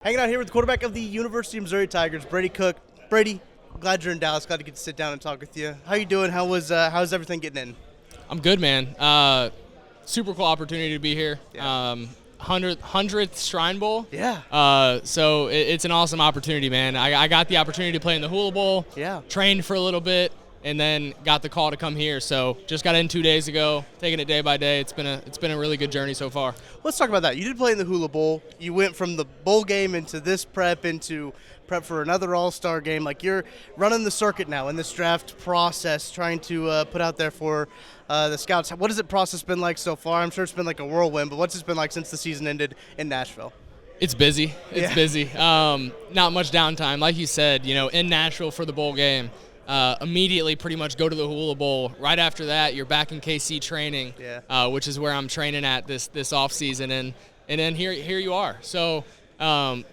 Hanging out here with the quarterback of the University of Missouri Tigers, Brady Cook. Brady, glad you're in Dallas. Glad to get to sit down and talk with you. How you doing? How's everything getting in? I'm good, man. Super cool opportunity to be here. Yeah. 100th Shrine Bowl. Yeah. So it's an awesome opportunity, man. I got the opportunity to play in the Hula Bowl. Yeah. Trained for a little bit, and then got the call to come here. So just got in 2 days ago, taking it day by day. It's been a really good journey so far. Let's talk about that. You did play in the Hula Bowl. You went from the bowl game into this prep into prep for another All-Star game. Like, you're running the circuit now in this draft process, trying to put out there for the scouts. What has the process been like so far? I'm sure it's been like a whirlwind, but what's it been like since the season ended in Nashville? It's busy. It's Yeah. busy. Not much downtime. Like you said, in Nashville for the bowl game. Immediately pretty much go to the Hula Bowl. Right after that, you're back in KC training, which is where I'm training at this off season, and then here you are. So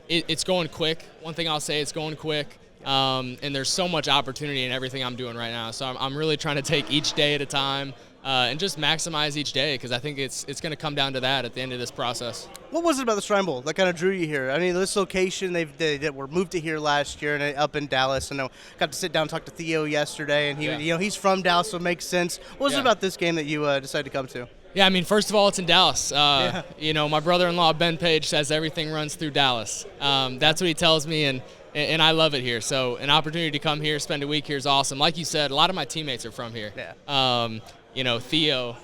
it's going quick. One thing I'll say, it's going quick, and there's so much opportunity in everything I'm doing right now. So I'm really trying to take each day at a time and just maximize each day, because I think it's going to come down to that at the end of this process. What was it about the Shrine Bowl that kind of drew you here? I mean, this location, they were moved to here last year and up in Dallas. And I got to sit down and talk to Theo yesterday, and he's from Dallas, so it makes sense. What was it about this game that you decided to come to? Yeah, I mean, first of all, it's in Dallas. My brother-in-law, Ben Page, says everything runs through Dallas. That's what he tells me, and I love it here. So an opportunity to come here, spend a week here is awesome. Like you said, a lot of my teammates are from here. Yeah. Theo,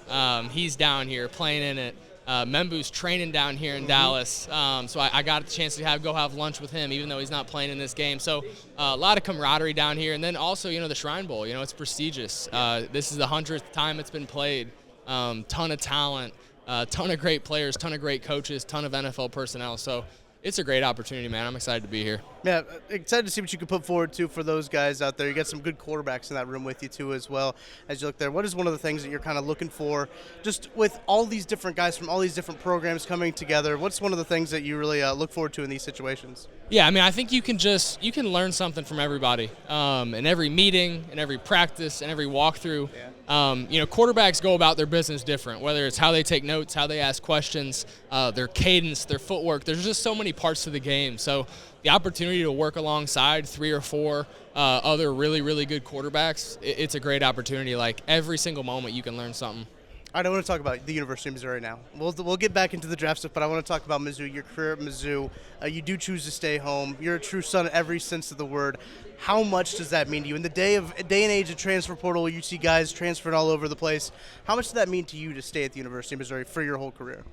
he's down here playing in it. Membu's training down here in Dallas, so I got a chance to go have lunch with him, even though he's not playing in this game. So a lot of camaraderie down here, and then also, the Shrine Bowl. It's prestigious. This is the 100th time it's been played. Ton of talent, ton of great players, ton of great coaches, ton of NFL personnel. So it's a great opportunity, man. I'm excited to be here. Yeah, excited to see what you can put forward, too, for those guys out there. You got some good quarterbacks in that room with you, too, as well, as you look there. What is one of the things that you're kind of looking for, just with all these different guys from all these different programs coming together? What's one of the things that you really look forward to in these situations? Yeah, I mean, I think you can learn something from everybody. In every meeting, in every practice, in every walkthrough. Yeah. Quarterbacks go about their business different, whether it's how they take notes, how they ask questions, their cadence, their footwork. There's just so many parts to the game. So the opportunity to work alongside 3 or 4 other really, really good quarterbacks, it's a great opportunity. Like, every single moment you can learn something. All right, I want to talk about the University of Missouri now. We'll get back into the draft stuff, but I want to talk about Mizzou, your career at Mizzou. You do choose to stay home. You're a true son in every sense of the word. How much does that mean to you? In the day and age of transfer portal, you see guys transferring all over the place. How much does that mean to you to stay at the University of Missouri for your whole career?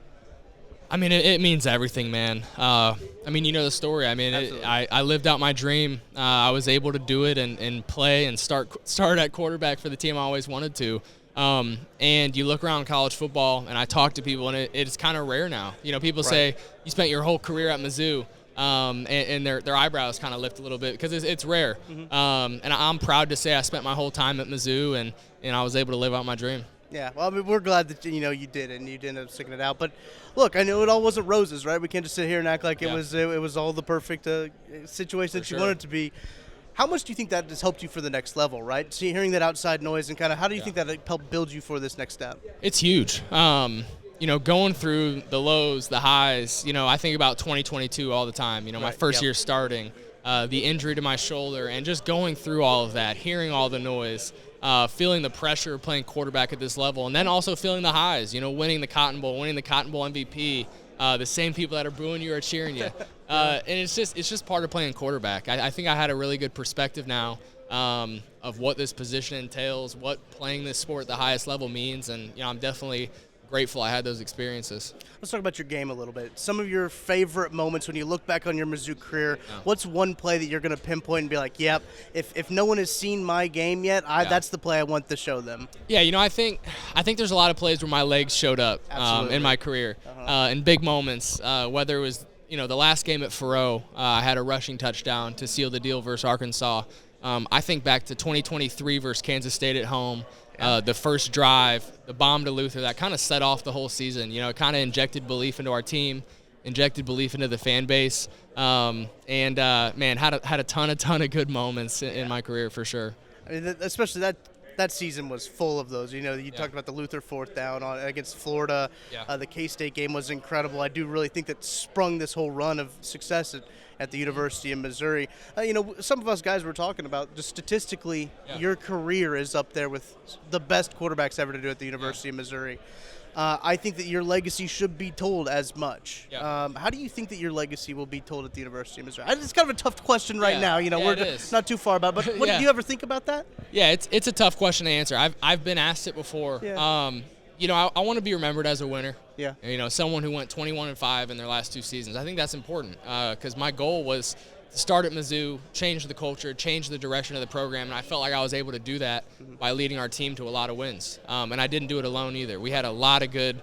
I mean, it means everything, man. You know the story. I mean, I lived out my dream. I was able to do it and play and start at quarterback for the team I always wanted to. And you look around college football, and I talk to people, and it's kind of rare now. People say you spent your whole career at Mizzou, and their eyebrows kind of lift a little bit because it's rare. And I'm proud to say I spent my whole time at Mizzou, and I was able to live out my dream. Yeah, well, I mean, we're glad that you did, and you didn't end up sticking it out. But look, I know it all wasn't roses, right? We can't just sit here and act like it was all the perfect situation that you wanted it to be. How much do you think that has helped you for the next level, right? Hearing that outside noise, and kind of how do you think that helped build you for this next step? It's huge. Going through the lows, the highs, I think about 2022 all the time. My first year starting, the injury to my shoulder, and just going through all of that, hearing all the noise, feeling the pressure of playing quarterback at this level, and then also feeling the highs, winning the Cotton Bowl MVP, the same people that are booing you are cheering you. And it's just part of playing quarterback. I think I had a really good perspective now of what this position entails, what playing this sport at the highest level means, and I'm definitely grateful I had those experiences. Let's talk about your game a little bit. Some of your favorite moments when you look back on your Mizzou career. What's one play that you're going to pinpoint and be like, yep, if no one has seen my game yet, that's the play I want to show them? Yeah, I think there's a lot of plays where my legs showed up in my career in big moments, whether it was the last game at Faroe, I had a rushing touchdown to seal the deal versus Arkansas. I think back to 2023 versus Kansas State at home. The first drive, the bomb to Luther, that kind of set off the whole season. It kind of injected belief into our team, injected belief into the fan base, and had a ton of good moments in my career for sure. I mean, especially that that season was full of those. You talked about the Luther fourth down against Florida. Yeah. The K-State game was incredible. I do really think that sprung this whole run of success at the University of Missouri. Some of us guys were talking about just statistically, your career is up there with the best quarterbacks ever to do it at the University of Missouri. I think that your legacy should be told as much. Yeah. How do you think that your legacy will be told at the University of Missouri? It's kind of a tough question right now. We're not too far about it, but do you ever think about that? Yeah, it's a tough question to answer. I've been asked it before. Yeah. I want to be remembered as a winner. Yeah. Someone who went 21-5 in their last 2 seasons. I think that's important because my goal was to start at Mizzou, change the culture, change the direction of the program, and I felt like I was able to do that by leading our team to a lot of wins. And I didn't do it alone either. We had a lot of good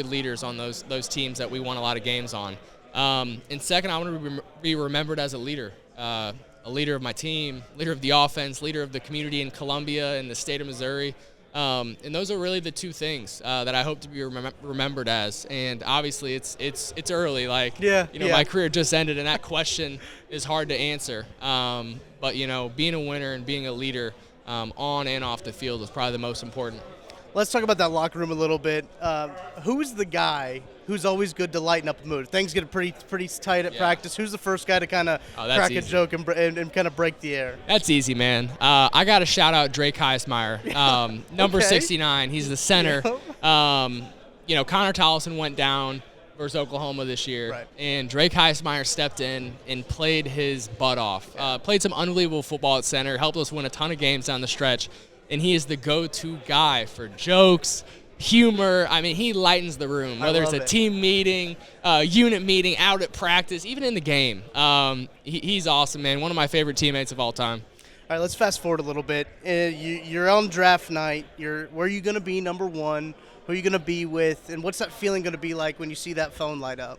leaders on those teams that we won a lot of games on. And second, I want to be remembered as a leader of my team, leader of the offense, leader of the community in Columbia and the state of Missouri. And those are really the two things that I hope to be remembered as. And obviously, it's early. My career just ended, and that question is hard to answer. But being a winner and being a leader on and off the field is probably the most important. Let's talk about that locker room a little bit. Who's the guy who's always good to lighten up the mood? Things get pretty tight at practice. Who's the first guy to kind of crack a joke and kind of break the air? That's easy, man. I got to shout out Drake Heismeyer, number 69. He's the center. Connor Tollison went down versus Oklahoma this year, right. And Drake Heismeyer stepped in and played his butt off. Played some unbelievable football at center, helped us win a ton of games down the stretch, and he is the go-to guy for jokes, humor. I mean, he lightens the room, whether it's a team meeting, unit meeting, out at practice, even in the game. He's awesome, man. One of my favorite teammates of all time. All right, let's fast forward a little bit. You're on draft night. Where are you going to be, number one? Who are you going to be with? And what's that feeling going to be like when you see that phone light up?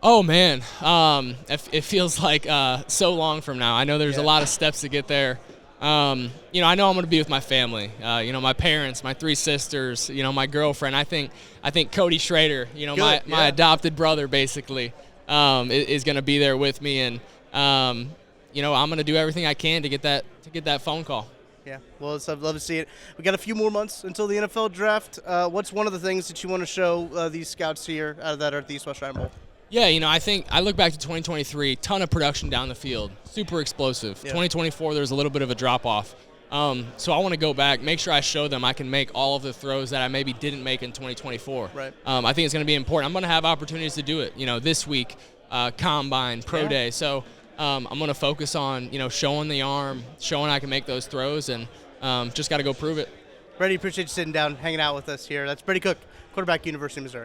Oh, man. It feels like so long from now. I know there's a lot of steps to get there. I know I'm going to be with my family, my parents, my 3 sisters, my girlfriend. I think Cody Schrader, my adopted brother, basically, is going to be there with me. And, I'm going to do everything I can to get that phone call. Yeah, well, I'd love to see it. We got a few more months until the NFL draft. What's one of the things that you want to show these scouts here that are at the East West Shrine Bowl? Yeah, I think I look back to 2023, ton of production down the field, super explosive. Yeah. 2024, there's a little bit of a drop-off. So I want to go back, make sure I show them I can make all of the throws that I maybe didn't make in 2024. Right. I think it's going to be important. I'm going to have opportunities to do it, this week, Combine, Pro Day. So I'm going to focus on, showing the arm, showing I can make those throws, and just got to go prove it. Brady, appreciate you sitting down, hanging out with us here. That's Brady Cook, quarterback, University of Missouri.